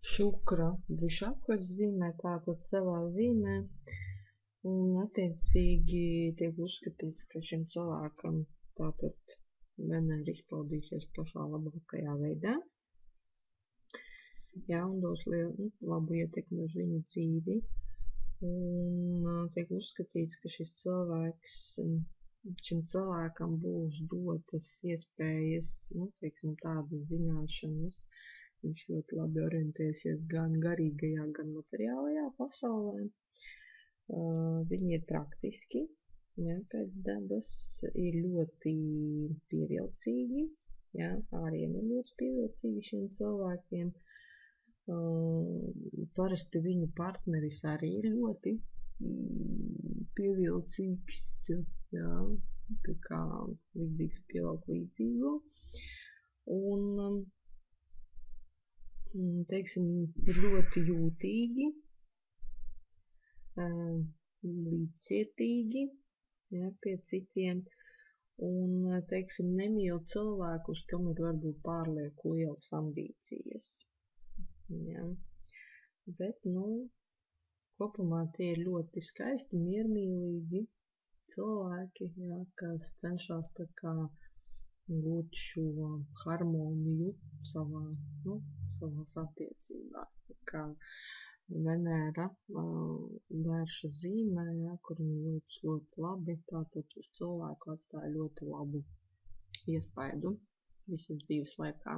šukra drišakas zīmē, tātad savā zīmē, un attiecīgi tiek uzskatīts, ka šim cilvēkam tātad Venēra izpaudīsies pašā labākajā veidā, jā, un dos labu ietekmi uz viņu dzīvi, un tiek uzskatīts, ka šim cilvēkam būs dotas iespējas, teiksim, tādas zināšanas. Viņš ļoti labi orientēsies gan garīgajā, gan materiālajā pasaulē. Viņi ir praktiski, ja, pēc dabas, ir ļoti pievilcīgi, ja, ārieni ir ļoti pievilcīgi šiem cilvēkiem. Parasti viņu partneris arī ir ļoti pievilcīgs, ja, tā kā līdzīgs pievelk līdzīgo. Un teiksim, ir ļoti jūtīgi, līdzcietīgi, ja, pie citiem, un, teiksim, nemīl cilvēkus, kam ir varbūt pārlieku lielas ambīcijas. Ja. Bet, kopumā tie ir ļoti skaisti, miermīlīgi cilvēki, ja, kas cenšas tā kā gūt šo harmoniju savās attiecībās. Tā kā Venēra vērša zīmē, ja, kur viņa jūtas ļoti labi, tātad uz cilvēku atstāja ļoti labu iespaidu visas dzīves laikā.